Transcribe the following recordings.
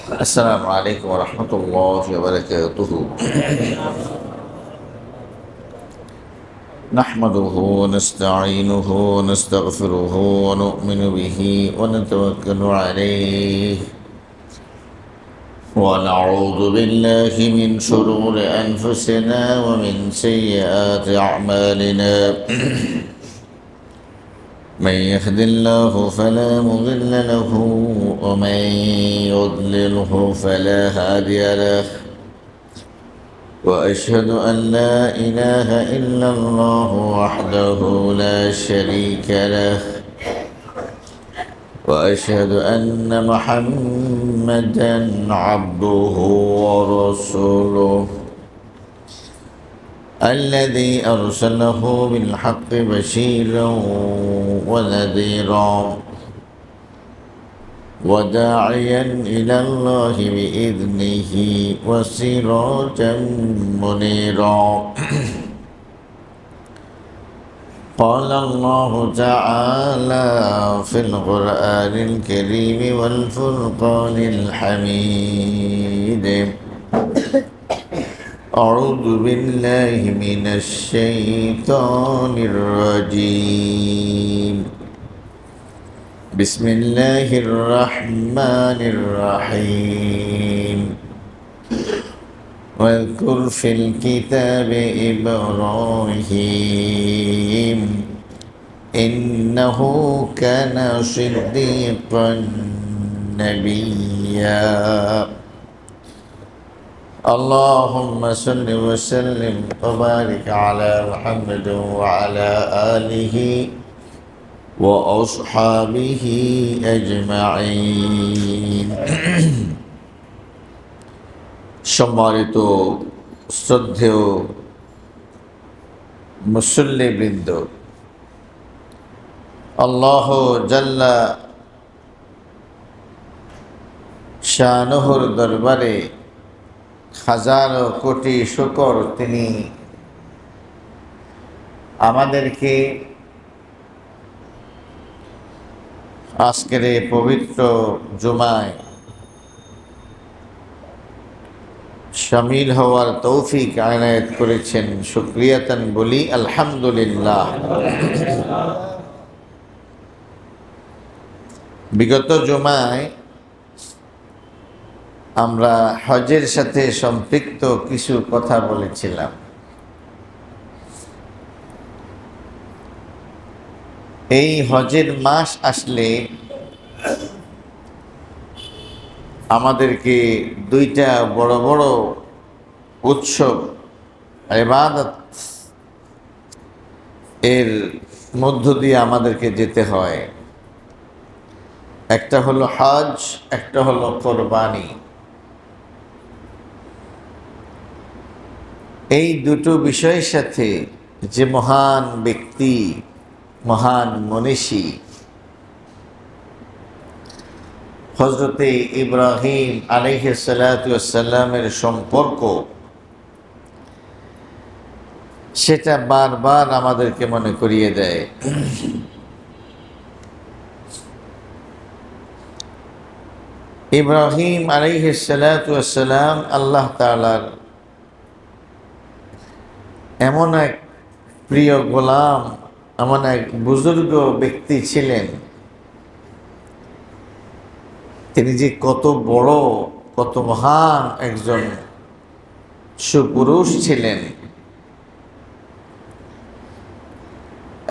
السلام عليكم ورحمة الله وبركاته. نحمده ونستعينه ونستغفره ونؤمن به ونتوكل عليه ونعوذ بالله من شرور أنفسنا ومن سيئات أعمالنا. من يهد الله فلا مضل له ومن يضلله فلا هادي له، وأشهد أن لا إله إلا الله وحده لا شريك له، وأشهد أن محمدا عبده ورسوله الذي أرسله بالحق بشيرا ونذيرا وداعيا إلى الله بإذنه وسراجا منيرا. قال الله تعالى في القرآن الكريم والفرقان الحميد: أعوذ بالله من الشيطان الرجيم. بسم الله الرحمن الرحيم. واذكر في الكتاب إبراهيم إنه كان صديقا نبيا. اللهم صل وسلم وبارك على محمد وعلى آله وأصحابه أجمعين. সম্মানিত শ্রদ্ধেয় মুসল্লিবৃন্দ, আল্লাহ জাল্লা শানুহুর দরবারে হাজারো কোটি শুকর, তিনি আমাদেরকে আজকের এই পবিত্র জুমায় শামিল হওয়ার তৌফিক আনায়াত করেছেন। শুকরিয়াতান বলি আলহামদুলিল্লাহ। বিগত জুমায় আমরা হজের সাথে সম্পৃক্ত কিছু কথা বলেছিলাম। এই হজের মাস আসলে আমাদেরকে দুইটা বড় বড় উৎসব ইবাদত এর মধ্য দিয়ে আমাদেরকে যেতে হয়। একটা হলো হজ, একটা হলো কোরবানি। এই দুটো বিষয়ের সাথে যে মহান ব্যক্তি, মহান মনীষী হযরতে ইব্রাহিম আলাইহিস সালাতু ওয়াস সালামের সম্পর্ক, সেটা বারবার আমাদেরকে মনে করিয়ে দেয়। ইব্রাহিম আলাইহিস সালাতু ওয়াস সালাম আল্লাহ তাআলার এমন এক প্রিয় গোলাম, এমন এক বুজুর্গ ব্যক্তি ছিলেন, তিনি যে কত বড়, কত মহান একজন সুপুরুষ ছিলেন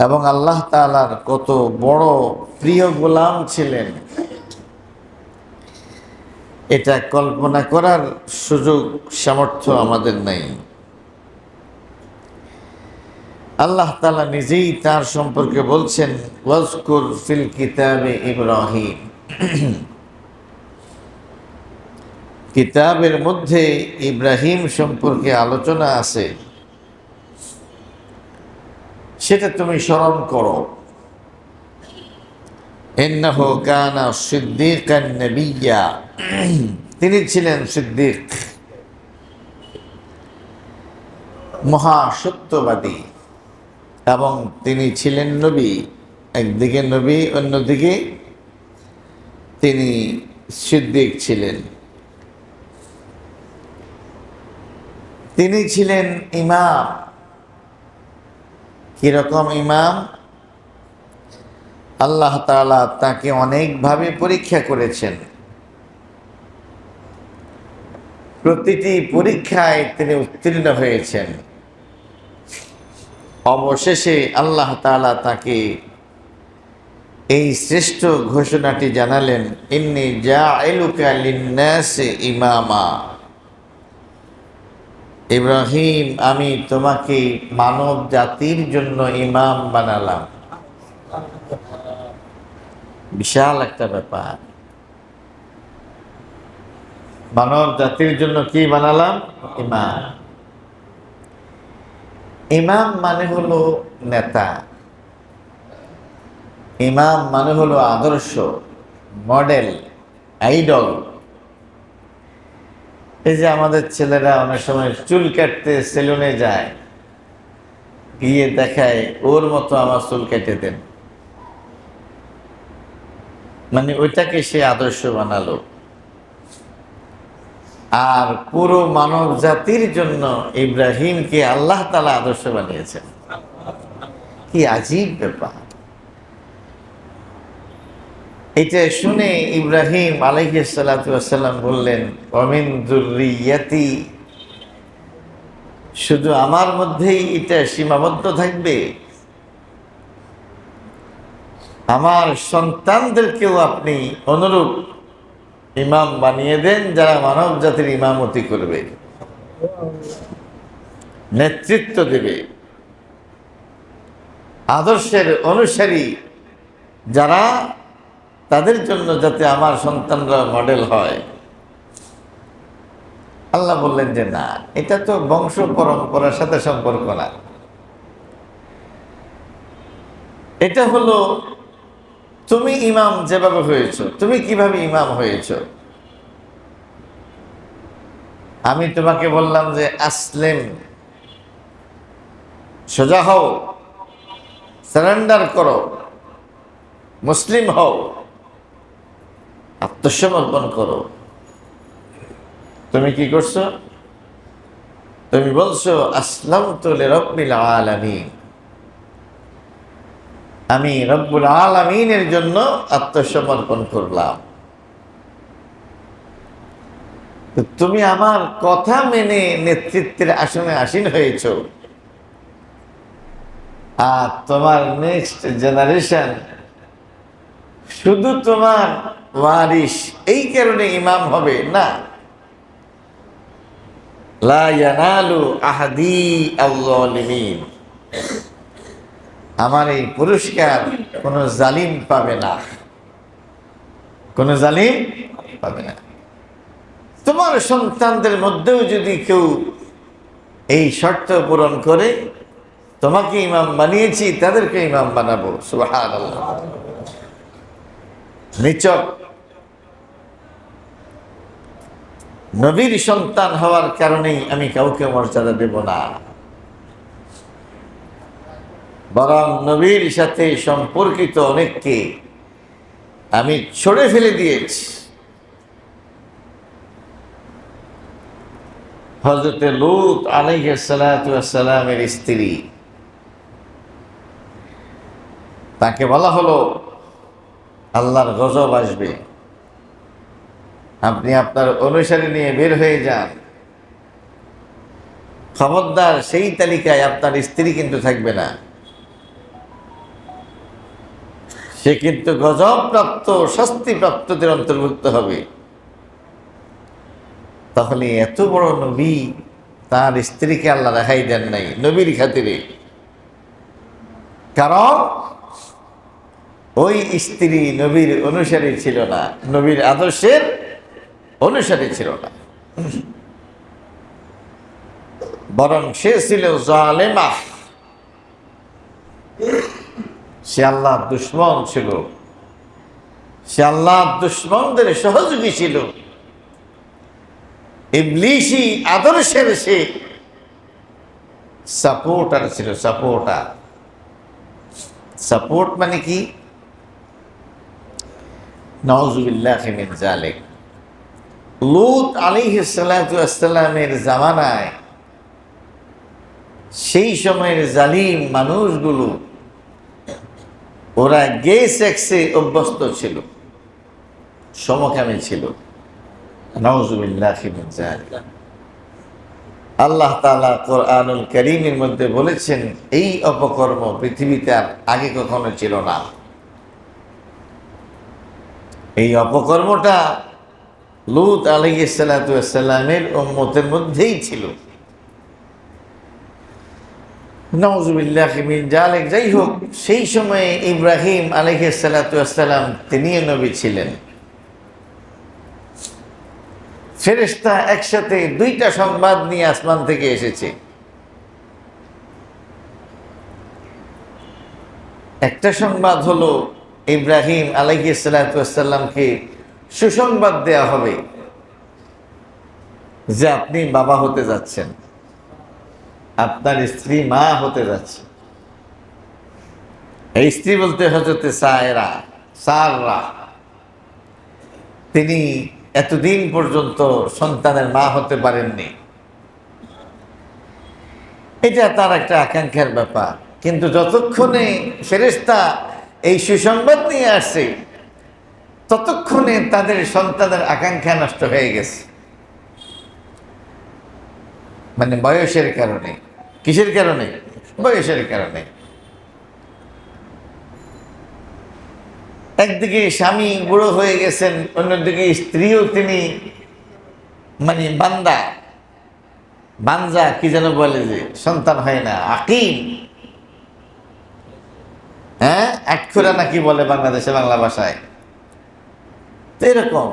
এবং আল্লাহ তাআলার কত বড় প্রিয় গোলাম ছিলেন, এটা কল্পনা করার সুযোগ সামর্থ্য আমাদের নাই। আল্লাহ তাআলা নিজেই তার সম্পর্কে বলছেন, ওয়াজকুর ফিল কিতাবে ইব্রাহিম। কিতাবের মধ্যে ইব্রাহিম সম্পর্কে আলোচনা আছে, সেটা তুমি স্মরণ করো। ইন্নাহু কানা সিদ্দীকান নবিয়্যা, তিনি ছিলেন সিদ্দীক, মহাসত্যবাদী, এবং তিনি ছিলেন নবী। একদিকে নবী, অন্যদিকে তিনি সিদ্দিক ছিলেন। তিনি ছিলেন ইমাম। কিরকম ইমাম? আল্লাহ তাআলা তাকে অনেকভাবে পরীক্ষা করেছেন। প্রতিটি পরীক্ষায় তিনি উত্তীর্ণ হয়েছেন। অবশেষে আল্লাহ তাআলা তাকে এই শ্রেষ্ঠ ঘোষণাটি জানালেন, ইন্নী জাইলুকা লিন্নাসি ইমামা। ইব্রাহিম, আমি তোমাকে মানব জাতির জন্য ইমাম বানালাম। বিশাল একটা ব্যাপার। মানব জাতির জন্য কি বানালাম? ইমাম। ইমাম মানে হলো নেতা, ইমাম মানে হলো আদর্শ, মডেল, আইডল। এই যে আমাদের ছেলেরা অনেক সময় চুল কাটতে সেলুনে যায়, গিয়ে দেখায় ওর মতো আমার চুল কেটে দেন, মানে ওইটাকে সে আদর্শ বানালো। আর পুরো মানব জাতির জন্য ইব্রাহিমকে আল্লাহ তাআলা আদর্শ বানিয়েছেন। কি আজীব ব্যাপার! এটা শুনে ইব্রাহিম আলাইহিস সালাতু ওয়াস সালাম বললেন, ওয়ামিন যুররিয়াতি, শুধু আমার মধ্যেই এটা সীমাবদ্ধ থাকবে? আমার সন্তানদেরকেও আপনি অনুরূপ ইমাম বানিয়ে দেন, যারা মানব জাতির ইমামতি করবে, নেতৃত্ব দেবে, আদর্শের অনুসারী যারা, তাদের জন্য যাতে আমার সন্তানরা মডেল হয়। আল্লাহ বললেন যে না, এটা তো বংশ পরম্পরার সাথে সম্পর্ক না, এটা হলো তুমি ইমাম যেভাবে হয়েছ, তুমি কিভাবে ইমাম হয়েছ। আমি তোমাকে বললাম যে আসলেম, সোজা হও, সারেন্ডার করো, মুসলিম হও, আত্মসমর্পণ করো। তুমি কি করছো? তুমি বলছো আসলামতু লিরাব্বিল আলামিন, আমি রব্বুল আলামিনের জন্য আত্মসমর্পণ করলাম। তুমি আমার কথা মেনে নেতৃত্বের আসনে আসীন হয়েছ, আর তোমার নেক্সট জেনারেশন শুধু তোমার ওয়ারিস, এই কারণে ইমাম হবে না। লা ইয়ানালু আহাদি আল-যালিমিন, আমার এই পুরস্কার কোন জালিম পাবে না, কোন জালিম পাবে না। তোমার সন্তানদের মধ্যেও যদি কেউ এই শর্ত পূরণ করে, তোমাকে ইমাম বানিয়েছি, তাদেরকে ইমাম বানাবো। সুবহানাল্লাহ। নিচক নবীর সন্তান হওয়ার কারণেই আমি কাউকে মর্যাদা দেব না, বরং নবীর সাথে সম্পর্কিত অনেককে আমি ছড়ে ফেলে দিয়েছি। হযরতে লূত আলাইহিস সালাতু ওয়াস সালামের স্ত্রী, তাকে বলা হলো আল্লাহর গজব আসবে, আপনি আপনার অনুসারী নিয়ে বের হয়ে যান, খবরদার সেই তালিকায় আপনার স্ত্রী কিন্তু থাকবে না, সে কিন্তু গজবপ্রাপ্ত, শাস্তিপ্রাপ্তদের অন্তর্ভুক্ত হবে। তাহলে এত বড় নবী, তার স্ত্রীকে আল্লাহ রেহাই দেন নাই নবীর খাতিরে, কারণ ওই স্ত্রী নবীর অনুসারী ছিল না, নবীর আদর্শের অনুসারী ছিল না, বরং সে ছিল জালেমা, সে আল্লাহর দুশমন ছিল, সে আল্লাহর দুশমনদের সহযোগী ছিল, ইবলিশি আদর্শের সে সাপোর্টার ছিল। সাপোর্টার, সাপোর্ট মানে কি? নাউযুবিল্লাহি মিন যালিক। লূত আলাইহিস সালাতু ওয়াস সালামের জামানায় সেই সময়ের জালিম মানুষগুলো ওরা গে সেক্সে অভ্যস্ত ছিল, সমকামী ছিল। নাউযুবিল্লাহি মিন যালিক। আল্লাহ তাআলা কোরআনুল কারীমের মধ্যে বলেছেন এই অপকর্ম পৃথিবীতে আর আগে কখনো ছিল না। এই অপকর্মটা লূত আলাইহিস সালাতু ওয়াস সালামের উম্মতের মধ্যেই ছিল। নাউযুবিল্লাহি মিন যালিক। যাই হোক, সেই সময়ে ইব্রাহিম আলাইহিস সালাতু ওয়াস সালাম তিনিও নবী ছিলেন। ফেরেশতা একসাথে দুইটা সংবাদ নিয়ে আসমান থেকে এসেছে। একটা সংবাদ হলো ইব্রাহিম আলাইহিস সালাতু ওয়াস সালামকে সুসংবাদ দেয়া হবে যে আপনি বাবা হতে যাচ্ছেন, আপনার স্ত্রী মা হতে যাচ্ছে। এই স্ত্রী বলতে হযরতে সারা, তিনি এতদিন পর্যন্ত সন্তানের মা হতে পারেননি। এটা তার একটা আকাঙ্ক্ষার ব্যাপার। কিন্তু যতক্ষণে ফেরেশতা এই সুসংবাদ নিয়ে আসছে, ততক্ষণে তাদের সন্তানের আকাঙ্ক্ষা নষ্ট হয়ে গেছে। মানে বয়সের কারণে। কিসের কারণে? বয়সের কারণে। একদিকে স্বামী বুড়ো হয়ে গেছেন, অন্যদিকে স্ত্রীও তিনি মানে বাঞ্জা কি যেন বলে, যে সন্তান হয় না, আকিম, হ্যাঁ, আটখুরা নাকি বলে বাংলাদেশে বাংলা ভাষায়। তো এরকম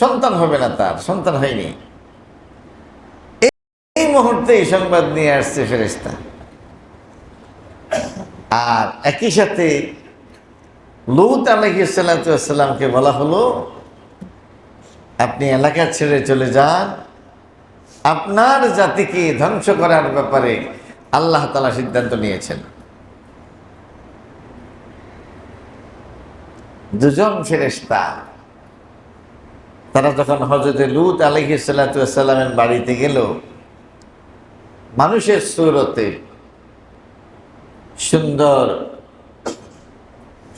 সন্তান হবে না, তার সন্তান হয়নি। এই মুহূর্তে এই সংবাদ নিয়ে আসছে ফেরেশতা। আর একই সাথে লূত আলাইহিস সালাতু ওয়াস সালামকে বলা হলো আপনি এলাকা ছেড়ে চলে যান, আপনার জাতিকে ধ্বংস করার ব্যাপারে আল্লাহ তাআলা সিদ্ধান্ত নিয়েছেন। দুজন ফেরেশতা তারা যখন হযরতে লূত আলাইহিস সালাতু ওয়াস সালামের বাড়িতে গেল, মানুষের সুরতে, সুন্দর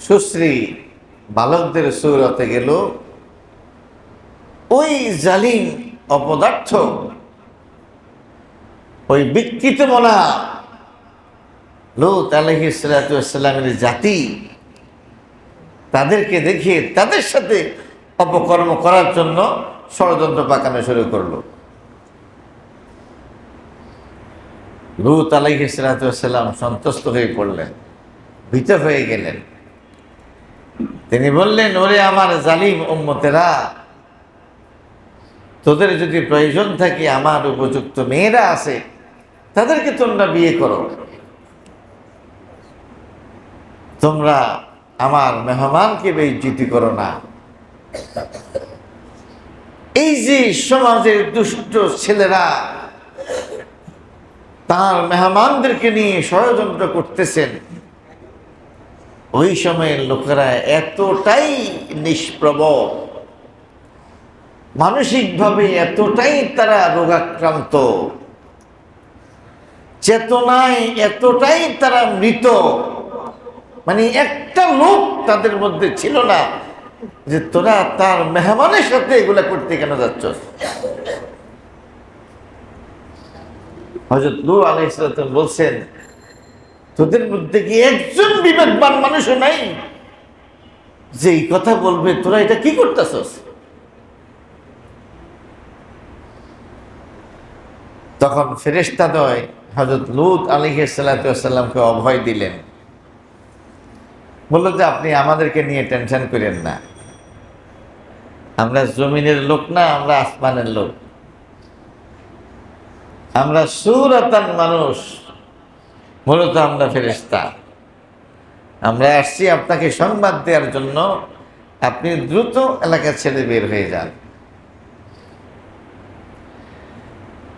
সুশ্রী বালকদের সুরতে গেল, ওই জালিম অপদার্থ, ওই বিকৃত মনা লূত আলাইহিস সালাতু ওয়াস সালামের জাতি, তাদেরকে দেখে তাদের সাথে অপকর্ম করার জন্য ষড়যন্ত্র পাকানো শুরু করলো। লূত আলাইহিস সালাতু ওয়াস সালাম সন্তুষ্ট হয়ে পড়লেন, ভীত হয়ে গেলেন। তিনি বললেন, ওরে আমার জালিম উম্মতেরা, তোদের যদি প্রয়োজন থাকে, আমার উপযুক্ত মেয়েরা আছে, তাদেরকে তোমরা বিয়ে করো। তোমরা আমার মেহমানকে বেইজ্জতি করো না। এই যে সমাজের দুষ্ট ছেলেরা তার মেহমানদেরকে নিয়ে ষড়যন্ত্র করতেছেন, ওই সময়ের লোকেরা এতটাই নিষ্প্রভ, মানসিকভাবে এতটাই তারা রোগাক্রান্ত, চেতনায় এতটাই তারা মৃত, মানে একটা লোক তাদের মধ্যে ছিল না যে তোরা তার মেহমানের সাথে এগুলা করতে কেন যাচ্ছ। হযরত লূত আলাইহিস সালাম বলছেন, তোদের মধ্যে কি একজন বিবেকবান মানুষও নাই যে এই কথা বলবে তোরা এটা কি করতেছস? তখন ফেরেশতাদ্বয় হযরত লূত আলাইহিস সালামকে অভয় দিলেন, বলল যে আপনি আমাদেরকে নিয়ে টেনশন করেন না, আমরা জমিনের লোক না, আমরা আসমানের লোক, আমরা সূরাতান মানুষ, মূলত আমরা ফেরেশতা। আমরা আসছি আপনাকে সংবাদ দেওয়ার জন্য, আপনি দ্রুত এলাকা ছেড়ে বের হয়ে যান।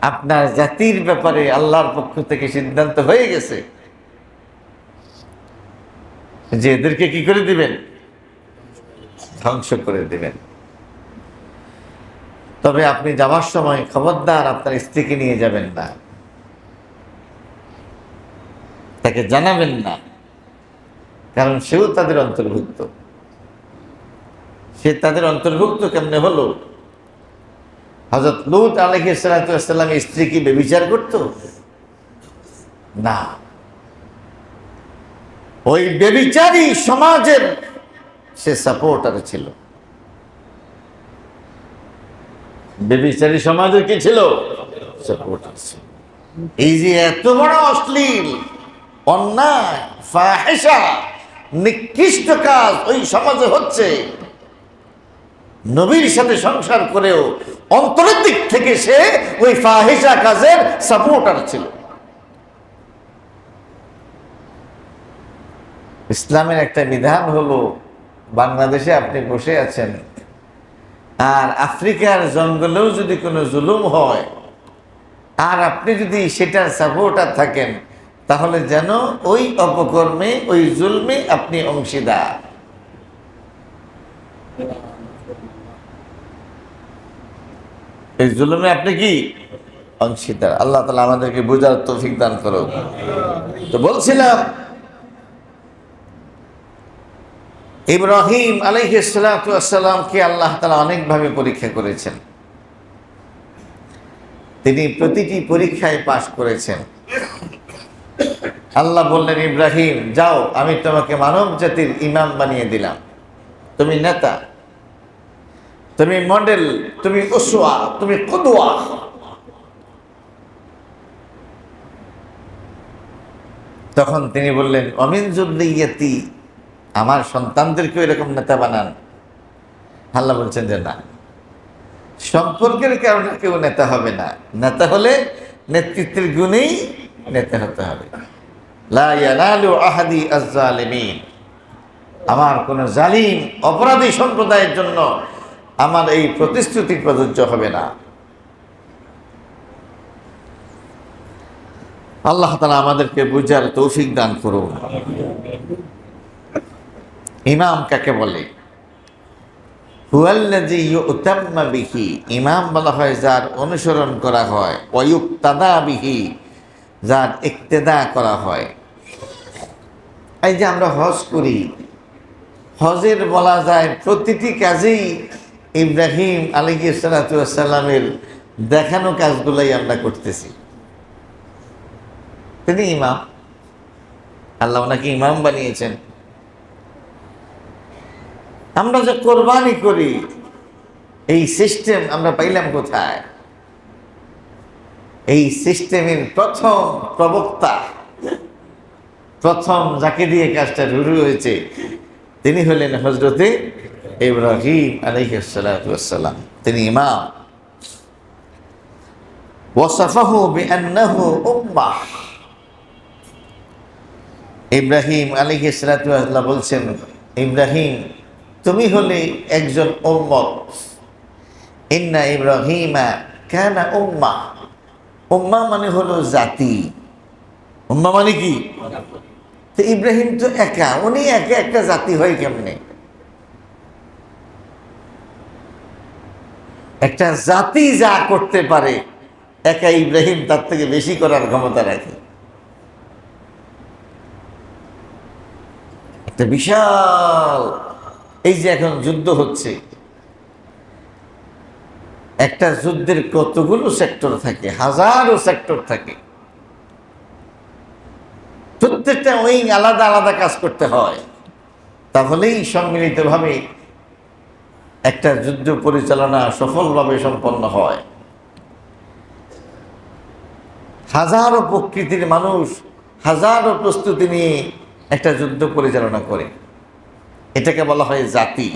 আপনার জাতির ব্যাপারে আল্লাহর পক্ষ থেকে সিদ্ধান্ত হয়ে গেছে যে এদেরকে কি করে দিবেন? ধ্বংস করে দিবেন। তবে আপনি যাওয়ার সময় খবরদার আপনার স্ত্রীকে নিয়ে যাবেন না। তাকে জানাবেন না, কারণ সেও তাদের অন্তর্ভুক্ত। সে তাদের অন্তর্ভুক্ত কেমনে হলো? হযরত লূত আলাইহিস সালাতু ওয়াস সালামের স্ত্রী কি ব্যভিচার করত? না। ওই ব্যভিচারী সমাজের সে সাপোর্টার ছিল। ব্যভিচারী সমাজের কি ছিল? সাপোর্টার ছিল। এই যে এত বড় অশ্লীল, অন্যায়, ফাহিশা, নিকৃষ্ট কাজ ওই সমাজে হচ্ছে, নবীর সাথে সংসার করেও অন্তরের দিক থেকে সে ওই ফাহিশা কাজের সাপোর্টার ছিল। ইসলামের একটা বিধান হলো, বাংলাদেশে আপনি বসে আছেন, আর আফ্রিকার জঙ্গলেও যদি কোনো জুলুম হয় আর আপনি যদি সেটার সাপোর্টার থাকেন, তাহলে যেন ওই অপকর্মে, ওই জুলমে আপনি অংশীদার। এই জুলুমে আপনি কি অংশীদার। আল্লাহ তাআলা আমাদেরকে বোঝার তৌফিক দান করুন। তো বলছিলাম, ইব্রাহিম আলাইহিস সালাতু ওয়াস সালামকে আল্লাহ তাআলা অনেকভাবে পরীক্ষা করেছেন। তিনি প্রতিটি পরীক্ষায় পাশ করেছেন। আল্লাহ বললেন, ইব্রাহিম যাও, আমি তোমাকে মানব জাতির ইমাম বানিয়ে দিলাম। তুমি নেতা, তুমি মডেল, তুমি উসওয়া, তুমি কুদওয়া। তখন তিনি বললেন, অমিন যুররিয়াতি, আমার সন্তানদেরকেও এরকম নেতা বানান। আল্লাহ বলছেন যে না, সম্পর্কের কারণে কেউ নেতা হবে না। নেতা হলে নেতৃত্বের গুণেই নেতা হতে হবে। লা ইয়ানালু আহাদি আয-যালিমিন, আমার কোন জালিম অপরাধী সম্প্রদায়ের জন্য আমার এই প্রতিশ্রুতি প্রযোজ্য হবে না। আল্লাহ তাআলা আমাদেরকে বুঝার তৌফিক দান করুন। ইমাম কাকে বলে? হুয়াল্লাযী ইউতাম্মা বিহি, ইমাম বলা হয় যার অনুসরণ করা হয়, ওয়া ইউক্তাদা বিহি, যার ইক্তেদা করা হয়। এই যে আমরা হজ করি, হজের বলা যায় প্রতিটি কাজেই ইব্রাহিম আলাইহিস সালাতু ওয়াস সালামের দেখানো কাজগুলাই আমরা করতেছি। তিনি ইমাম, আল্লাহ ওনাকে ইমাম বানিয়েছেন। আমরা যে কোরবানি করি, এই সিস্টেম আমরা পাইলাম কোথায়? এই সিস্টেমের প্রথম প্রবক্তা, প্রথম যাকে দিয়ে কাজটা শুরু হয়েছে, তিনি হলেন হযরতে ইব্রাহিম আলাইহিস সালাতু ওয়াস সালাম। তিনি ইমাম। ওয়াসাফাহু বিআন্নাহু উম্মাহ, ইব্রাহিম আলাইহিস সালাতু ওয়াস সালাম বলছেন, ইব্রাহিম তুমি হলে একজন উম্মত। ইন্না ইব্রাহিমা কানা উম্মাহ, উম্মাহ মানে হলো জাতি। উম্মাহ মানে কি? তো ইব্রাহিম তো একা, উনি একা একটা জাতি হয় কেমনে? একটা জাতি যা করতে পারে, একা ইব্রাহিম তার থেকে বেশি করার ক্ষমতা রাখে। একটা বিশাল, এই যে এখন যুদ্ধ হচ্ছে, একটা যুদ্ধের কতগুলো সেক্টর থাকে, হাজারো সেক্টর থাকে। প্রত্যেকটা উইং আলাদা আলাদা কাজ করতে হয়, তাহলেই সম্মিলিতভাবে একটা যুদ্ধ পরিচালনা সফলভাবে সম্পন্ন হয়। হাজারো প্রকৃতির মানুষ হাজারো প্রস্তুতি নিয়ে একটা যুদ্ধ পরিচালনা করে। এটাকে বলা হয় জাতি।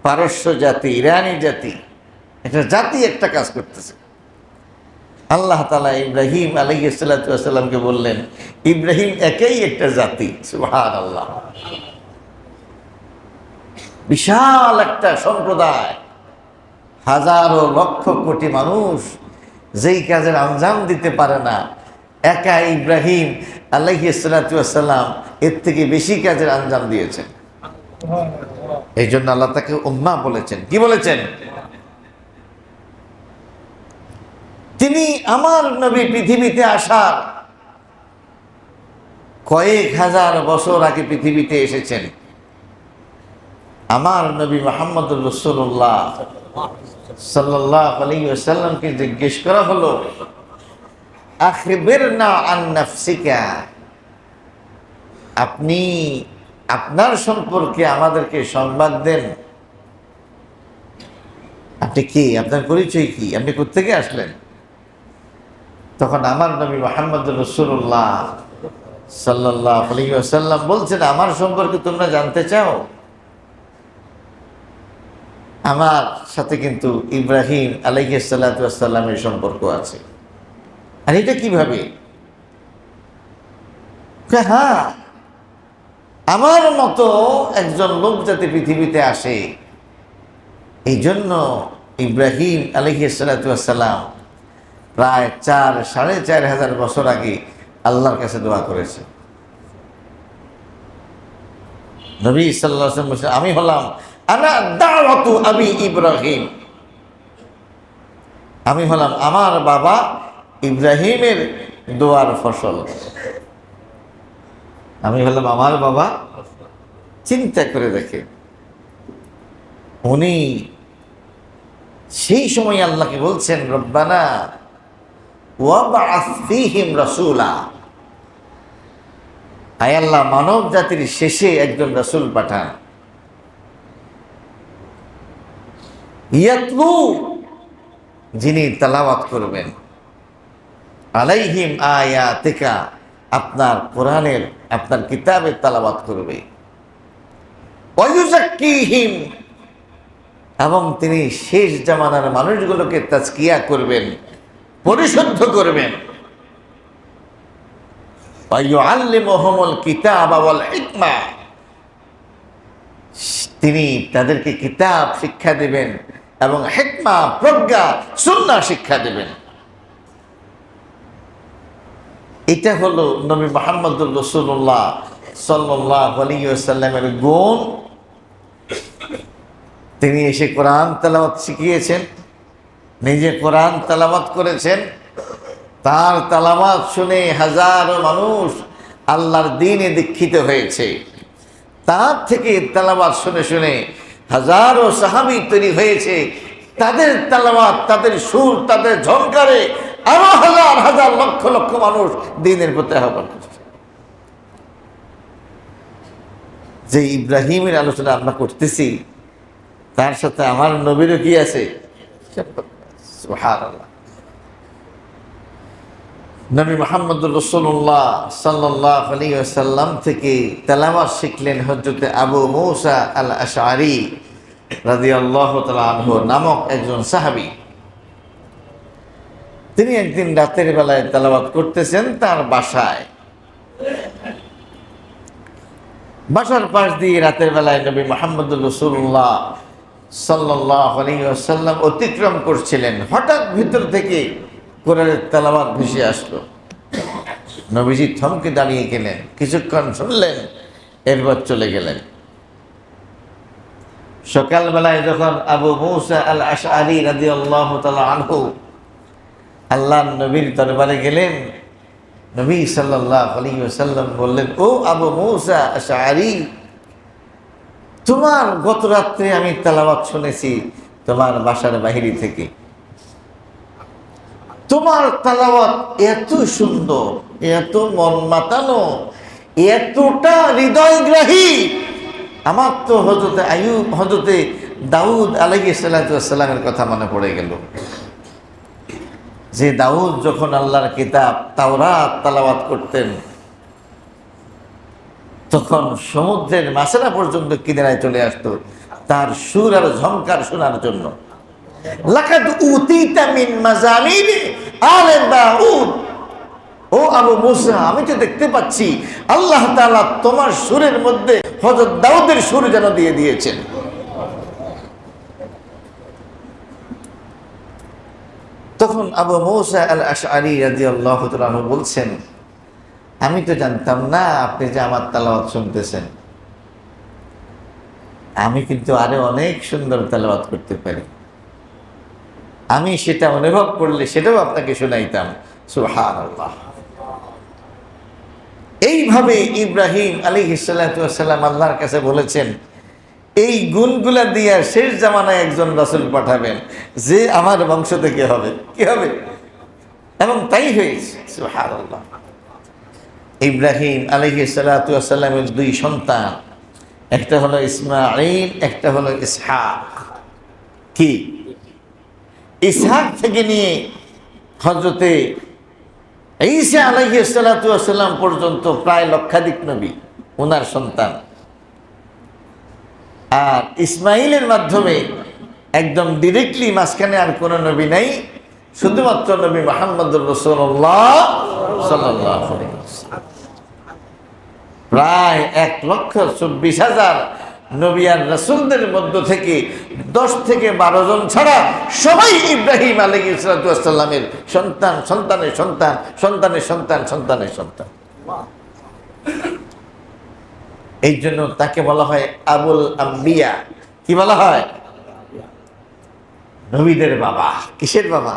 পারস্য জাতি, ইরানি জাতি, একটা জাতি একটা কাজ করতেছে। আল্লাহ তাআলা ইব্রাহিম আলাইহিস সালাতু ওয়াস সালামকে বললেন, ইব্রাহিম একাই একটা জাতি। সুবহানাল্লাহ, বিশাল একটা সম্প্রদায়, হাজারো লক্ষ কোটি মানুষ যেই কাজের আঞ্জাম দিতে পারে না, একা ইব্রাহিম আলাইহিস সালাতু ওয়াস সালাম এর থেকে বেশি কাজের আঞ্জাম দিয়েছেন। এই জন্য আল্লাহ তাকে উম্মাহ বলেছেন। কি বলেছেন? তিনি আমার নবী পৃথিবীতে আসার কয়েক হাজার বছর আগে পৃথিবীতে এসেছেন। আমার নবী মুহাম্মদুর রাসূলুল্লাহ সাল্লাল্লাহু আলাইহি ওয়াসাল্লামকে জিজ্ঞেস করা হলো, আখবিরনা আন নাফসিকা, আপনি আপনার সম্পর্কে আমাদেরকে সংবাদ দেন। আপনি কি, আপনার পরিচয় কি, আপনি কোত্থেকে আসলেন? তখন আমার নবী মুহাম্মদুর রাসূলুল্লাহ সাল্লাল্লাহু আলাইহি ওয়াসাল্লাম বলছেন, আমার সম্পর্কে তোমরা জানতে চাও? আমার সাথে কিন্তু ইব্রাহিম আলাইহিস সালাতু ওয়াস সালামের সম্পর্ক আছে। আর এটা কিভাবে? হ্যাঁ, আমার মতো একজন লোক যাতে পৃথিবীতে আসে, এই জন্য ইব্রাহিম আলাইহিস সালাতু ওয়াস সালাম প্রায় 4,500 বছর আগে আল্লাহর কাছে দোয়া করেছে। নবী সাল্লাল্লাহু আলাইহি ওয়াসাল্লাম বলেছেন, আমি হলাম আনা দাওয়াতু আবি ইব্রাহিম, আমি হলাম আমার বাবা ইব্রাহিমের দোয়ার ফসল। আমি হলাম আমার বাবা। চিন্তা করে দেখে, উনি সেই সময় আল্লাহকে বলছেন, রব্বানা ওয়াবআস ফীহিম রাসূলা, আয় আল্লাহ, মানব জাতির শেষে একজন রাসূল পাঠান, ইয়াতলু, যিনি তেলাওয়াত করবেন, আলাইহিম আয়াতিকা, আপনার কোরআনের, আপনার কিতাবের তেলাওয়াত করবে, ওয়ায়ুযাক্কিহিম, এবং তিনি শেষ জামানার মানুষগুলোকে তাজকিয়া করবেন, পরিশুদ্ধ করবেন, ওয়ায়ুআল্লিমুহুমুল কিতাবা ওয়াল হিকমা, তিনি তাদেরকে কিতাব শিক্ষা দেবেন এবং হিকমা, প্রজ্ঞা, সুন্নাহ শিক্ষা দেবেন। এটা হলো নবী মুহাম্মদুর রাসূলুল্লাহ সাল্লাল্লাহু আলাইহি ওয়াসাল্লামের গুণ। তিনি এসে কোরআন তেলাওয়াত শিখিয়েছেন, নিজে কোরআন তেলাওয়াত করেছেন, তার তেলাওয়াত শুনে হাজারো মানুষ আল্লাহর দ্বীনে দীক্ষিত হয়েছে। তার থেকে তেলাওয়াত শুনে শুনে হাজারো সাহাবী তৈরি হয়েছে, তাদের তেলাওয়াত, তাদের সুর, তাদের ঝংকারে আরো হাজার হাজার লক্ষ লক্ষ মানুষ দ্বীনের প্রতি আহ্বান করছে। যে ইব্রাহিমের আলোচনা আমরা করতেছি, তার সাথে আমার নবীরও কি আছে? সুবহানাল্লাহ। নবী মুহাম্মদুর রাসূলুল্লাহ সাল্লাল্লাহু আলাইহি ওয়াসাল্লাম থেকে তেলাওয়াত শিখলেন হযরতে আবু মুসা আল আশআরী রাদিয়াল্লাহু তাআলা আনহু নামক একজন সাহাবী। তিনি একদিন রাতের বেলায় তেলাওয়াত করতেছেন তার বাসায়। বাসার পাশ দিয়ে রাতের বেলায় নবী মুহাম্মদুর রাসূলুল্লাহ সাল্লাল্লাহু আলাইহি ওয়াসাল্লাম অতিক্রম করছিলেন। হঠাৎ ভিতর থেকে কোরআনের তেলাওয়াত ভেসে আসলো। নবীজি থমকে দাঁড়িয়ে গেলেন, কিছুক্ষণ শুনলেন, এরপর চলে গেলেন। সকালবেলায় যখন আবু মুসা আল আশআরী রাদিয়াল্লাহু তাআলা আনহু আল্লাহর নবীর দরবারে গেলেন, নবী সাল্লাল্লাহু আলাইহি ওয়াসাল্লাম বললেন, ও আবু মুসা আশআরী, তোমার গত রাত্রে আমি তেলাওয়াত শুনেছি তোমার বাসার বাহিরে থেকে। তোমার তেলাওয়াত এত সুন্দর, এত মন মাতানো, এতটা হৃদয়গ্রাহী, আমার তো হযরতে দাউদ আলাইহিস সালাতু ওয়াস সালামের কথা মনে পড়ে গেল। যে দাউদ যখন আল্লাহর কিতাব তাওরাত তেলাওয়াত করতেন, তখন সমুদ্রের মাছেরা পর্যন্ত কিনারায় চলে আসতো তার সুর আর ঝংকার শোনার জন্য। লাকাদ উতিতা মিন মাজামির আলে দাউদ, ও আবু মুসা, আমি তো দেখতে পাচ্ছি আল্লাহ তাআলা তোমার সুরের মধ্যে হযরত দাউদের সুর যেন দিয়ে দিয়েছেন। তখন আবু মুসা আল আশআরী রাদিয়াল্লাহু তাআলা বলছেন, আমি তো জানতাম না আপনি যে আমার তেলাওয়াত শুনতেছেন। আমি কিন্তু আরো অনেক সুন্দর তেলাওয়াত করতে পারি। আমি সেটা অনুভব করলে সেটাও আপনাকে শোনাইতাম। সুবহানাল্লাহ। এইভাবে ইব্রাহিম আলাইহিস সালাতু ওয়াস সালাম আল্লাহর কাছে বলেছেন, এই গুণগুলা দিয়া শেষ জামানায় একজন রাসূল পাঠাবেন যে আমার বংশ থেকে হবে। কি হবে? এবং তাই হয়েছে। সুবহানাল্লাহ। ইব্রাহিম আলাইহিস সালাতু ওয়াস সালামের দুই সন্তান, একটা হলো ইসমাঈল, একটা হলো ইসহাক। কি? ইসহাক থেকে নিয়ে হযরতে ঈসা আলাইহিস সালাতু ওয়াস সালাম পর্যন্ত প্রায় লক্ষাধিক নবী ওনার সন্তান। আর ইসমাইলের মাধ্যমে একদম ডিরেক্টলি মাঝখানে আর কোনো নবী নাই, শুধুমাত্র নবী মুহাম্মদুর রাসূলুল্লাহ সাল্লাল্লাহু আলাইহি ওয়াসাল্লাম। প্রায় 1,24,000 নবী আর রাসূলদের মধ্য থেকে 10 থেকে 12 জন ছাড়া সবাই ইব্রাহিম আলাইহিস সালাতু ওয়াস সালামের সন্তান, সন্তানের সন্তান, সন্তানের সন্তান, সন্তানের সন্তান। এই জন্য তাকে বলা হয় আবুল আম্বিয়া। কি বলা হয়? নবীদের বাবা। কিসের বাবা?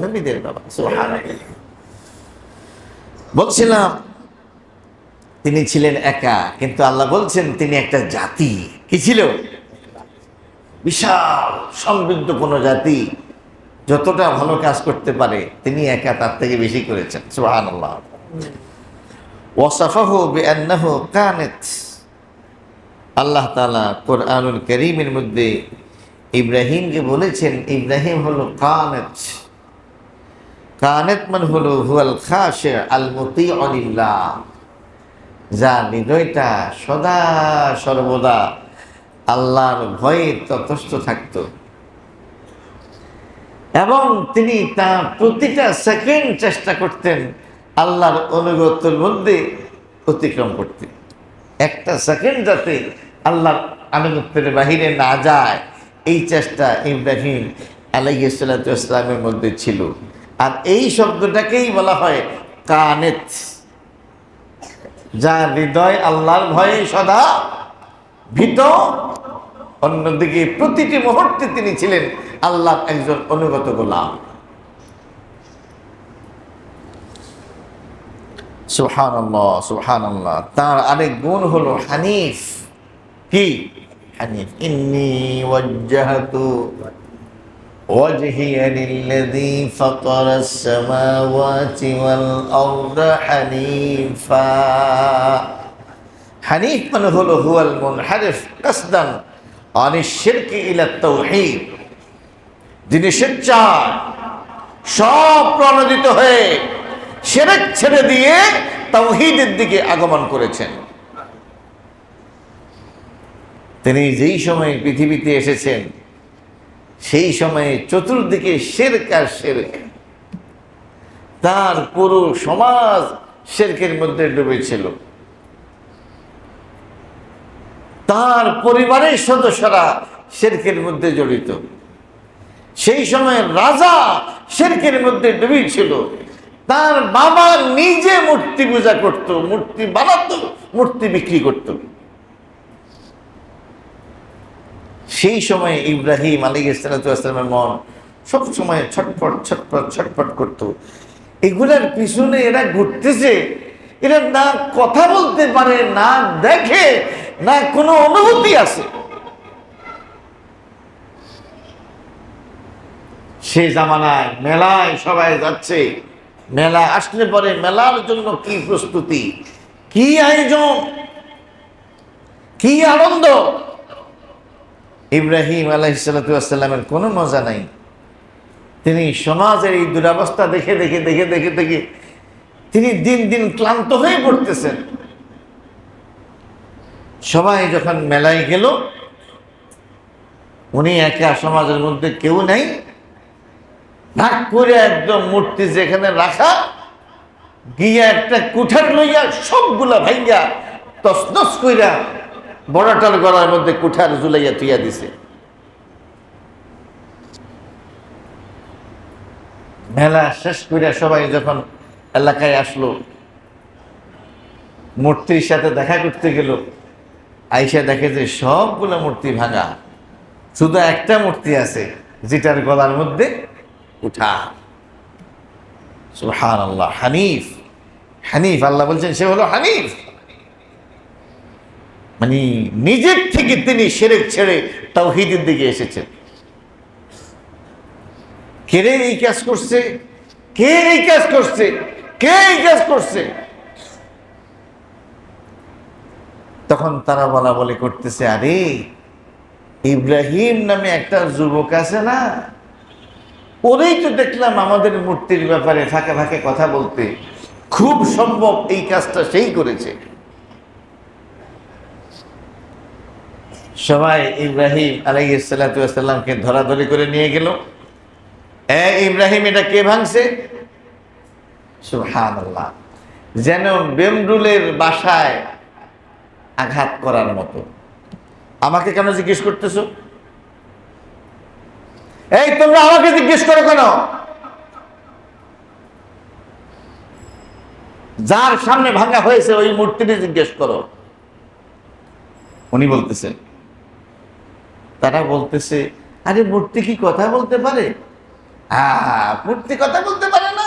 নবীদের বাবা। সুবহানাল্লাহ। বলছিলাম তিনি ছিলেন একা, কিন্তু আল্লাহ বলছেন তিনি একটা জাতি। কি ছিল? বিশাল সমৃদ্ধ কোন জাতি যতটা ভালো কাজ করতে পারে তিনি একা তার থেকে বেশি করেছেন। সুবহানাল্লাহ। ওয়াসাফাহু বিআন্নাহু কানিত। আল্লাহ তাআলা কোরআনুল কারীমের মধ্যে ইব্রাহিমকে বলেছেন ইব্রাহিম হলো কানিত। কানিত মানে হলো হুয়াল খাশি আল মুতিউ লিল্লাহ, যার হৃদয়টা সদা সর্বদা আল্লাহর ভয়ে তটস্থ থাকত এবং তিনি তার প্রতিটা সেকেন্ড চেষ্টা করতেন আল্লাহর অনুগত্যের মধ্যে অতিক্রম করতে। একটা সেকেন্ড যাতে আল্লাহর আনুগত্যের বাহিরে না যায়, এই চেষ্টা ইব্রাহিম আলাইহিস সালাতু ওয়াস সালামের মধ্যে ছিল। আর এই শব্দটাকেই বলা হয় কানিত, যার হৃদয় আল্লাহর ভয়ে সদা ভীত, অন্যদিকে প্রতিটি মুহূর্তে তিনি ছিলেন আল্লাহর একজন অনুগত গোলাম। সুবহানাল্লাহ, সুবহানাল্লাহ। তার আরেক গুণ হলো হানিফ। কি? হানিফ। ইন্নী ওয়াজ্জাহতু ওয়াজহিয়া লিল্লাযী ফাতারাস সামাওয়াতি ওয়াল আরদা হানিফা। হানিফ মানে হলো হুয়াল মুনহারিফ কাসদান আনিশ শিরকি ইলা তাওহীদ, যিনি স্বেচ্ছায় সব প্রণোদিত হয়ে শিরক ছেড়ে দিয়ে তাওহীদের দিকে আগমন করেছেন। তিনি যেই সময়ে পৃথিবীতে এসেছেন সেই সময়ে চতুর্দিকে শিরক আর শিরক, তার পুরো সমাজ শিরকের মধ্যে ডুবেছিল। তার পরিবারের সদস্যরা শিরকের মধ্যে জড়িত। সেই সময় রাজা শিরকের মধ্যে ডুবেছিল। তার বাবা নিজে মূর্তি পূজা করত, মূর্তি বানাতো, মূর্তি বিক্রি করত। সেই সময় ইব্রাহিম আলাইহিস সালাতু ওয়াস সালামের মন সব সময় ছটফট ছটফট ছটফট করত। এগুলার পিছনে এরা ঘুরতেছে, এরা না কথা বলতে পারে, না দেখে, না কোনো অনুভূতি আছে। সে জামানায় মেলায় সবাই যাচ্ছে, মেলা আসলে পরে মেলার জন্য কি প্রস্তুতি, কি আয়োজন, কি আনন্দ। ইব্রাহিম আলাইহিস সালাতু ওয়াস সালামের কোনো মজা নাই। তিনি সমাজের এই দুরবস্থা দেখে দেখে দেখে দেখে দেখে তিনি দিন দিন ক্লান্ত হয়ে পড়তেছেন। সবাই যখন মেলায় গেল, উনি একা, সমাজের মধ্যে কেউ নাই, ভাগ করে একদম মূর্তি যেখানে রাখা গিয়া একটা কুঠার লইয়া সবগুলা ভাইয়া তসনস কইরা বড়টার গলার মধ্যে কুঠার ঝুলাইয়া তুইয়া দিছে। মেলা শেষ কইরা সবাই যখন এলাকায় আসলো, মূর্তির সাথে দেখা করতে গেল, আইসা দেখে যে সবগুলো মূর্তি ভাঙা, শুধু একটা মূর্তি আছে যেটার গলার মধ্যে উঠা। সুবহানাল্লাহ। হানিফ, হানিফ, আল্লাহ বলছেন সে হলো হানিফ, মানে নিজের থেকে তিনি শিরক ছেড়ে তাওহীদের দিকে এসেছেন। কে এই কাজ করছে, কে এই কাজ করছে, কে এই কাজ করছে? তখন তারা বলা বলি করতেছে, আরে ইব্রাহিম নামে একটা যুবক আছে না, ওরেই তো দেখলাম আমাদের মূর্তির ব্যাপারে ফাঁকে ফাঁকে কথা বলতে, খুব সম্ভব এই কাজটা সেই করেছে। সবাই ইব্রাহিম আলাইহিস সালাতু ওয়াস সালামকে ধরাধরি করে নিয়ে গেল। ইব্রাহিম, এটা কে ভাঙছে? সুবহানাল্লাহ, যেন বেমরুলের বাসায় আঘাত করার মতো। আমাকে কেন জিজ্ঞেস করতেছো? এই তোমরা আমাকে জিজ্ঞেস করো কেন? যার সামনে ভাঙা হয়েছে ওই মূর্তিটি জিজ্ঞেস করো। উনি বলতেছেন, তারা বলতেছে, আরে মূর্তি কি কথা বলতে পারে? হ্যাঁ, মূর্তি কথা বলতে পারে না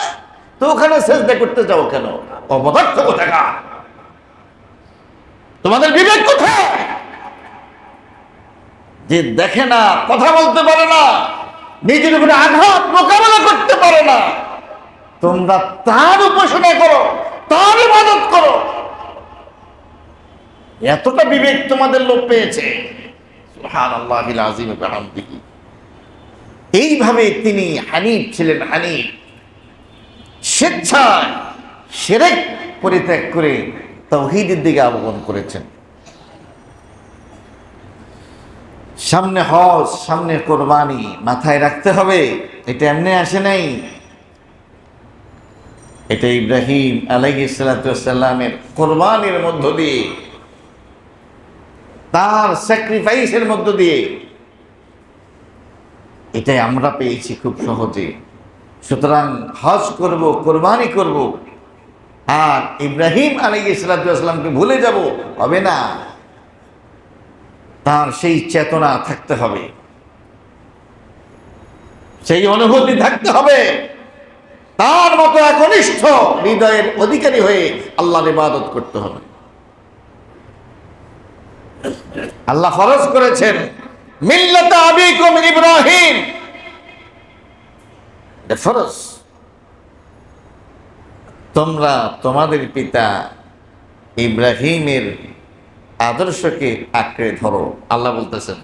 তো ওখানে সেজদা করতে যাও কেন? অপদার্থ কোথাকার, তোমাদের বিবেক কোথায়? যে দেখে না, কথা বলতে পারে না, নিজের উপরে আঘাত মোকাবেলা করতে পারে না, তোমরা তার উপাসনা করো, তার ইবাদত করো। এতটা বিবেক তোমাদের লোক পেয়েছে। সুবহানাল্লাহিল আযীম ওয়া বিহামদিহি। এইভাবে তিনি হানিফ ছিলেন, হানিফ। স্বেচ্ছায় শিরক পরিত্যাগ করে তাওহীদের দিকে আহ্বান করেছেন। সামনে হজ, সামনে কোরবানি, মাথায় রাখতে হবে, এটা এমনি আসে নাই। এটা ইব্রাহিম আলাইহিস সালাতু ওয়াস সালামের কোরবানির মধ্য দিয়ে, তার স্যাক্রিফাইসের মধ্য দিয়ে এটাই আমরা পেয়েছি খুব সহজে। সুতরাং হজ করব, কোরবানি করব, আর ইব্রাহিম আলাইহিস সালাতু ওয়াস সালামকে ভুলে যাব হবে না। তার সেই চেতনা থাকতে হবে, সেই অনুভূতি থাকতে হবে, তার মতো একনিষ্ঠ হৃদয়ের অধিকারী হয়ে আল্লাহর ইবাদত করতে হবে। আল্লাহ ফরজ করেছেন মিল্লাত আবিকুম ইব্রাহিম, এটা ফরজ। তোমরা তোমাদের পিতা ইব্রাহিমের আদর্শকে আঁকড়ে ধরো। আল্লাহ বলতেছেন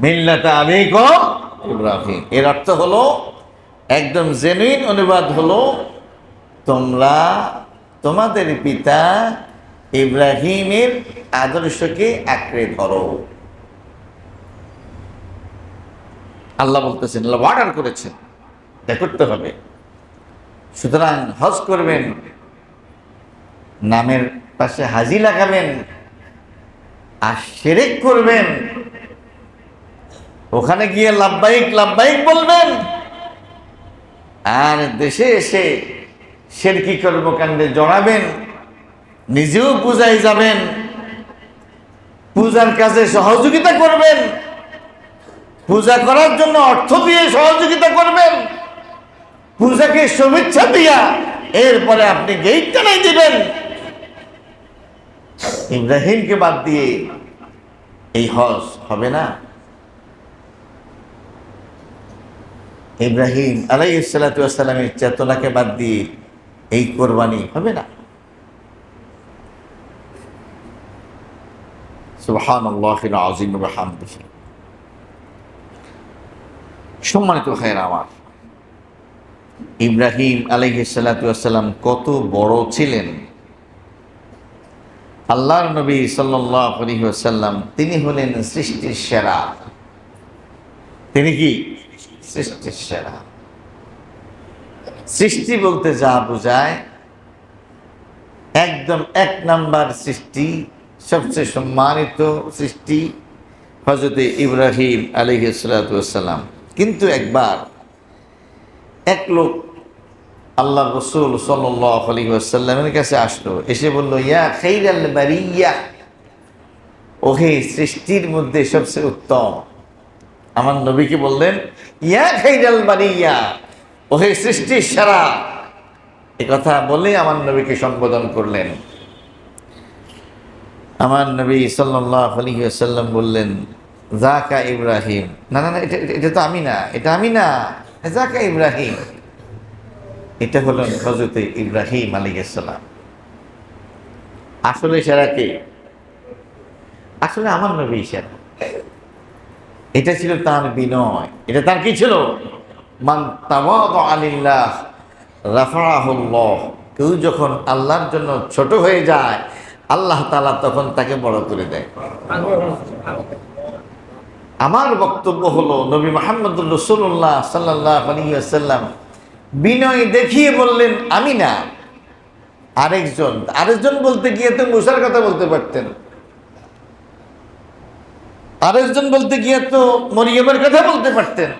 মিল্লাত আবিকুম ইব্রাহিম, এর অর্থ হলো, একদম জেনুইন অনুবাদ হলো, তোমরা তোমাদের পিতা ইব্রাহিমের আদর্শকে আঁকড়ে ধরো। আল্লাহ বলতেছেন, আল্লাহ অর্ডার করেছেন, এটা করতে হবে। সুতরাং হজ করবেন, নামের পাশে হাজি লাগাবেন, আর শিরক করবেন, ওখানে গিয়ে লাব্বাইক লাব্বাইক বলবেন, আর দেশে এসে শিরকি কর্মকাণ্ডে জড়াবেন, নিজেও পূজায় যাবেন, পূজার কাজে সহযোগিতা করবেন, পূজা করার জন্য অর্থ দিয়ে সহযোগিতা করবেন, পূজাকে শুভেচ্ছা দিয়া এরপরে আপনি গেট টানাই দিবেন। ইব্রাহিমকে বাদ দিয়ে এই হজ হবে না। ইব্রাহিম আলাইহিস সালাতু ওয়াস সালামের চেতনাকে বাদ দিয়ে এই কোরবানি হবে না। সুবহানাল্লাহিল আযীম ওয়া বিহামদিহি। সম্মানিত ভাইয়েরা আমার, ইব্রাহিম আলাইহিস সালাতু ওয়াস সালাম কত বড় ছিলেন। আল্লাহর নবী সাল্লাল্লাহু আলাইহি ওয়াসাল্লাম তিনি হলেন সৃষ্টির সেরা। তিনি কি? সৃষ্টির সেরা। সৃষ্টি বলতে যা বোঝায়, একদম এক নাম্বার সৃষ্টি, সবচেয়ে সম্মানিত সৃষ্টি হযরত ইব্রাহিম আলাইহিস সালাতু ওয়াস সালাম। কিন্তু একবার এক লোক আল্লাহ রাসূল সাল্লাল্লাহু আলাইহি ওয়াসাল্লামের কাছে আসলো, এসে বলল, ইয়া খাইরাল বারিয়া, ওহে সৃষ্টির মধ্যে সবচেয়ে উত্তম। আমার নবীকে বললেন, ইয়া খাইরাল বারিয়া, ওহে সৃষ্টির সেরা। এ কথা বলে আমার নবীকে সম্বোধন করলেন। আমার নবী সাল্লাল্লাহু আলাইহি ওয়াসাল্লাম বললেন, যাকা ইব্রাহিম। না না না, এটা তো আমি না, এটা আমি না, যাকা ইব্রাহিম। এটা হলেন হযরত ইব্রাহিম আলাইহিস সালাম। আসলে সেরা কে? আসলে আমার নবী সেরা। এটা ছিল তার বিনয়। এটা তার কি ছিল? মান তাওয়াদা লিল্লাহ রাফাআহুল্লাহ। কেউ যখন আল্লাহর জন্য ছোট হয়ে যায়, আল্লাহ তাআলা তখন তাকে বড় করে দেয়। আমার বক্তব্য হলো, নবী মুহাম্মদুর রাসূলুল্লাহ সাল্লাল্লাহু আলাইহি ওয়াসাল্লাম বিনয় দেখিয়ে বললেন, আমি না, আরেকজন বলতে গিয়ে তো মুসার কথা বলতে পারতেন, আরেকজন বলতে গিয়ে তো মরিয়মের কথা বলতে পারতেন,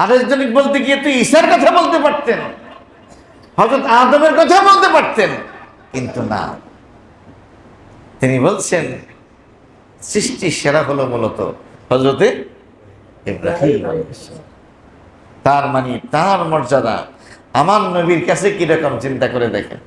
আরেকজন বলতে গিয়ে তো ঈসার কথা বলতে পারতেন, হযরত আদমের কথা বলতে পারতেন, কিন্তু না, তিনি বলছেন সৃষ্টির সেরা হলো মূলত হযরতে ইব্রাহিম। তার মানে তার মর্যাদা আমার নবীর কাছে কিরকম চিন্তা করে দেখেন।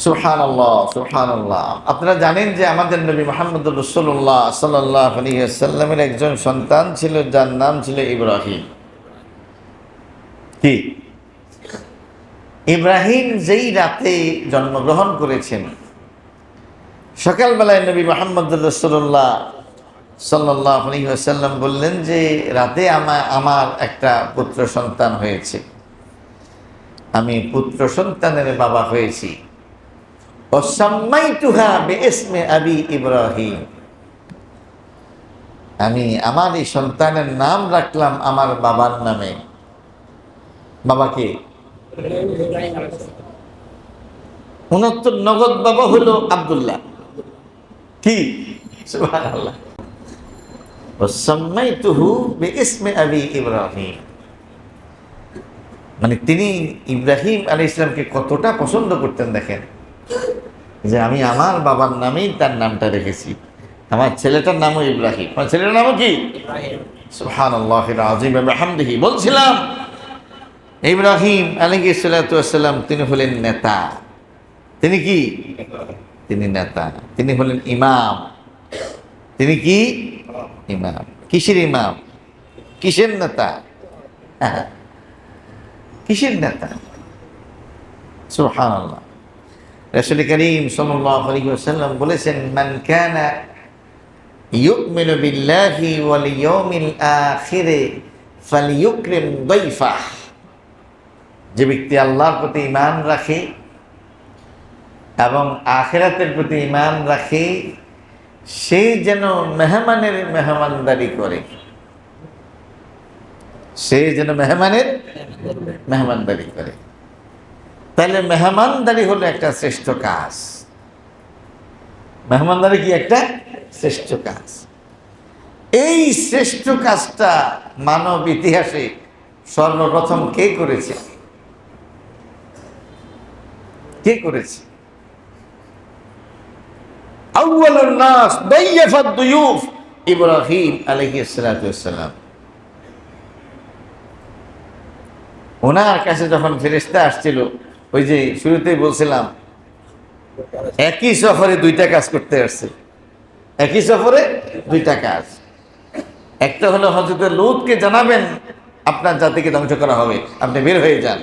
সুবহানাল্লাহ, সুবহানাল্লাহ। আপনারা জানেন যে আমাদের নবী মুহাম্মদুর রাসূলুল্লাহ সাল্লাল্লাহু আলাইহি ওয়াসাল্লামের একজন সন্তান ছিল, যার নাম ছিল ইব্রাহিম। কি? ইব্রাহিম যেই রাতে জন্মগ্রহণ করেছেন, সকালবেলায় নবী মুহাম্মদুর রাসূলুল্লাহ সাল্লাল্লাহু আলাইহি ওয়াসাল্লাম বললেন যে রাতে আমার একটা পুত্র সন্তান হয়েছে, আমি পুত্র সন্তানের বাবা হয়েছি। ওয়াসাম্মাইতুহা বিইসমি আবি ইব্রাহিম। আমি আমার এই সন্তানের নাম রাখলাম আমার বাবার নামে। বাবাকে 69 নগদ বাবা হলো আব্দুল্লাহ। কি? সুবহানাল্লাহ। ওয়াসাম্মাইতুহু বিইসমি আবি ইব্রাহিম। মানে তিনি ইব্রাহিম আলাইহিস সালামকে কতটা পছন্দ করতেন দেখেন, যে আমি আমার বাবার নামেই তার নামটা রেখেছি। আমার ছেলেটার নামও ইব্রাহিম। আমার ছেলেটার নামও কি? সুবহানাল্লাহিল আযীম ওয়া বিহামদিহি। বলছিলাম ইব্রাহিম আলাইহিস সালাতু ওয়াস সালাম তিনি হলেন নেতা। তিনি কি? তিনি নেতা। তিনি হলেন ইমাম। তিনি কি? ইমাম। কিসের ইমাম? কিসের নেতা? কিসের নেতা? সুবহানাল্লাহ। রাসূল করিম সাল্লাল্লাহু আলাইহি ওয়াসাল্লাম বলেছেন, মান কানা ইউমিনু বিল্লাহি ওয়াল ইয়াউমিল আখির ফালইউকরিম দাইফাহ। যে ব্যক্তি আল্লাহর প্রতি ঈমান রাখে এবং আখিরাতের প্রতি ঈমান রাখে, সে যেন মেহমানের মেহমানদারি করে। সে যেন মেহমানের মেহমানদারি করে। তাহলে মেহমানদারি হলো একটা শ্রেষ্ঠ কাজ। মেহমানদারি কি একটা শ্রেষ্ঠ কাজ। এই শ্রেষ্ঠ কাজটা মানব ইতিহাসে সর্বপ্রথম কে করেছে? কে করেছে? আউয়ালুন নাস দাইয়াফাদ দুয়ুফ ইব্রাহিম আলাইহিস সালাতু ওয়াস সালাম। ওনার কাছে যখন ফেরেশতা আসছিল, ওই যে শুরুতেই বলছিলাম, একই সফরে দুইটা কাজ করতে আসছে। একই সফরে দুইটা কাজ। একটা হলো হযরত লূতকে জানাবেন আপনার জাতিকে ধ্বংস করা হবে, আপনি বের হয়ে যান।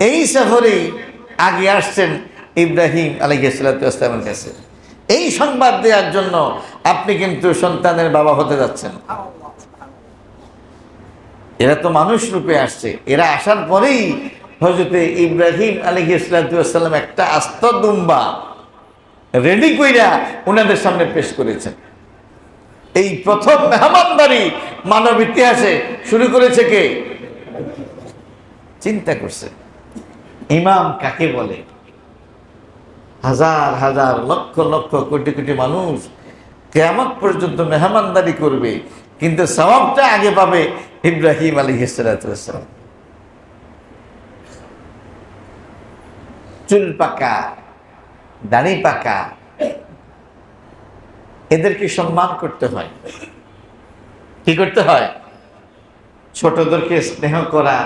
এই সফরেই আগে আসছেন ইব্রাহিম আলাইহিস সালাতু ওয়াস সালামের কাছে, এই সংবাদ দেওয়ার জন্য আপনি কিন্তু সন্তানের বাবা হতে যাচ্ছেন। এরা তো মানুষ রূপে আসছে। এরা আসার পরেই হযরত ইব্রাহিম আলাইহিস সালাতু ওয়াস সালাম একটা আস্ত দুম্বা রেডি কইরা ওনাদের সামনে পেশ করেছেন। এই প্রথম মেহমানদারি মানব ইতিহাসে শুরু করেছে কে? চিন্তা করছে ইমাম কাকে বলে? হাজার হাজার লক্ষ লক্ষ কোটি কোটি মানুষ কিয়ামত পর্যন্ত মেহমানদারি করবে, কিন্তু সওয়াবটা আগে পাবে ইব্রাহিম আলাইহিস সালাতু ওয়াস সালাম। চুল পাকা, দাড়ি পাকা, এদেরকে সম্মান করতে হয়। কি করতে হয়? ছোটদেরকে স্নেহ করা,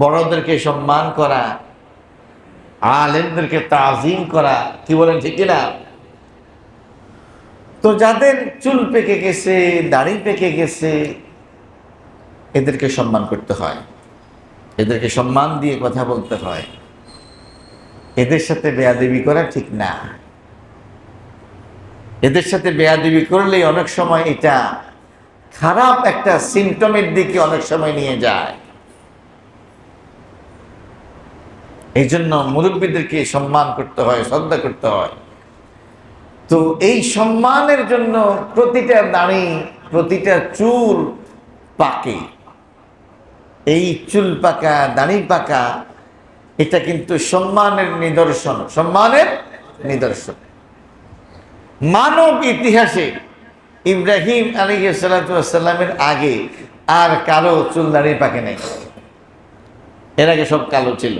বড়দেরকে সম্মান করা, আলেমদেরকে তাজিম করা, কি বলেন ঠিক কিনা? তো যাদের চুল পেকে গেছে, দাড়ি পেকে গেছে, এদেরকে সম্মান করতে হয়, এদেরকে সম্মান দিয়ে কথা বলতে হয়। এদের সাথে বেয়াদবি করা ঠিক না। এদের সাথে বেয়াদবি করলেই অনেক সময় এটা খারাপ একটা সিমটমের দিকে অনেক সময় নিয়ে যায়। এই জন্য মুরব্বীদেরকে সম্মান করতে হয়, শ্রদ্ধা করতে হয়। তো এই সম্মানের জন্য প্রতিটা দাড়ি, প্রতিটা চুল পাকে। এই চুল পাকা, দাড়ি পাকা, এটা কিন্তু সম্মানের নিদর্শন, সম্মানের নিদর্শন। মানব ইতিহাসে ইব্রাহিম আলাইহিস সালামের আগে আর কারো চুল দাড়ি পাকে নাই। এর আগে সব কালো ছিল।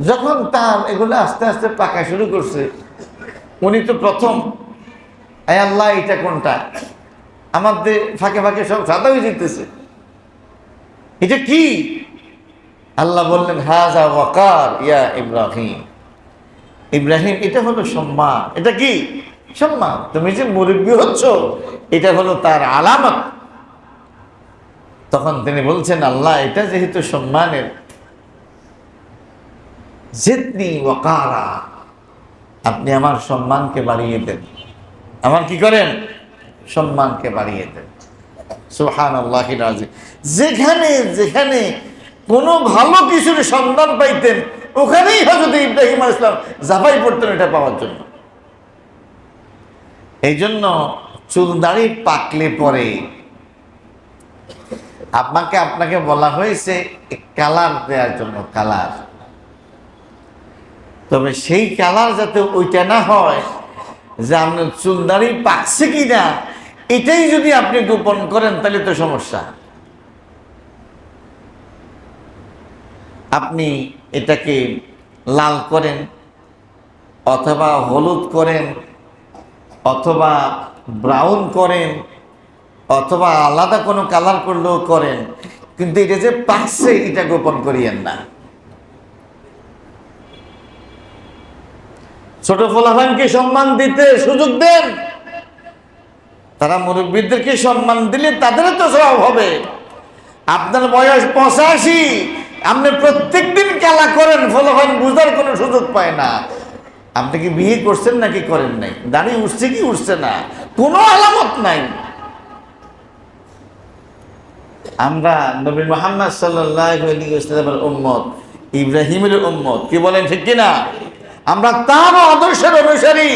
যখন তার এগুলো আস্তে আস্তে পাকা শুরু করছে, উনি তো প্রথম, আয় আল্লাহ এটা কোনটা? আমাদের ফাঁকে ফাঁকে সব সাদা হয়ে যেতেছে, এটা কি? আল্লাহ বললেন, হাযা ওয়াকার ইয়া ইব্রাহিম। ইব্রাহিম, এটা হলো সম্মান। এটা কি? সম্মান। তুমি যে মুরব্বী হচ্ছ, এটা হলো তার আলামত। তখন তিনি বলছেন, আল্লাহ এটা যেহেতু সম্মানের, জিদনি ওয়াকারা, আপনি আমার সম্মানকে বাড়িয়ে দেন। আমার কি করেন? সম্মানকে বাড়িয়ে দেন। সুবহানাল্লাহিল আযীম। যেখানে যেখানে কোনো ভালো কিছুর সন্ধান পাইতেন, ওখানেই হযরত ইব্রাহিম আলাইহিস সালাম ঝাঁপাই পড়তেন এটা পাওয়ার জন্য। এই জন্য চুল দাড়ি পাকলে পরে আপনাকে বলা হয়েছে কালার দেওয়ার জন্য, কালার। তবে সেই কালার যাতে ওইটা না হয় যে আপনার চুল দাড়ি পাকছে কিনা এটাই যদি আপনি গোপন করেন, তাহলে তো সমস্যা। আপনি এটাকে লাল করেন, অথবা হলুদ করেন, অথবা ব্রাউন করেন, অথবা আলাদা কোনো কালার করলেও করেন, কিন্তু এটা যে পাকছে এটা গোপন করিয়েন না। ছোট ফলাফানকে সম্মান দিতে সুযোগ দেন। তারা মুরব্বীদেরকে সম্মান দিলে তাদেরও তো স্বভাব হবে। আপনার বয়স 85, আপনি প্রত্যেকদিন খেলা করেন, ফলাফান বুঝার কোনো সুযোগ পায় না। আপনি কি বিয়ে করছেন নাকি করেন নাই? দাড়ি উঠছে কি উঠছে না, কোনো আলামত নাই। আমরা নবী মুহাম্মদ সাল্লাল্লাহু আলাইহি ওয়াসাল্লামের উম্মত, ইব্রাহিমের উম্মত, কি বলেন ঠিক কিনা? আমরা তার আদর্শের অনুসারী।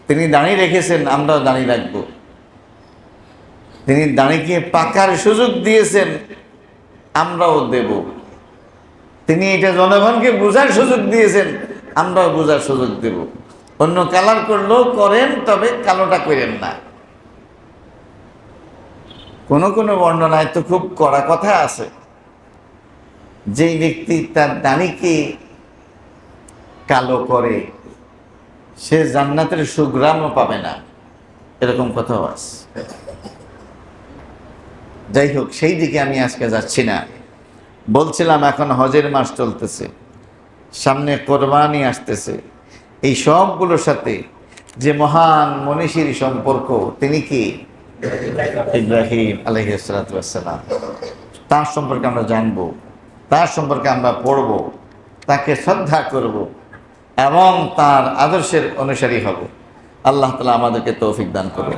তিনি দাঁড়িয়ে রেখেছেন, আমরাও দাঁড়িয়ে রাখবো। তিনি দাঁড়িয়ে পাকার সুযোগ দিয়েছেন, আমরাও দেব। তিনি এটা জনগণকে বোঝার সুযোগ দিয়েছেন, আমরাও বোঝার সুযোগ দেব। অন্য কালার করলেও করেন, তবে কালোটা করেন না। কোন কোন বর্ণনায় তো খুব কড়া কথা আছে, যেই ব্যক্তি তার দাড়িকে কালো করে সে জান্নাতের সুগ্রামও পাবে না, এরকম কথাও আছে। যাই হোক, সেই দিকে আমি আজকে যাচ্ছি না। বলছিলাম এখন হজের মাস চলতেছে, সামনে কোরবানি আসতেছে। এই সবগুলোর সাথে যে মহান মনীষীর সম্পর্ক, তিনি কি? ইব্রাহিম আলাইহিস সালাম। তার সম্পর্কে আমরা জানবো, তার সম্পর্কে আমরা পড়ব, তাকে শ্রদ্ধা করব এবং তার আদর্শের অনুসারী হব। আল্লাহ তাআলা আমাদেরকে তৌফিক দান করুন।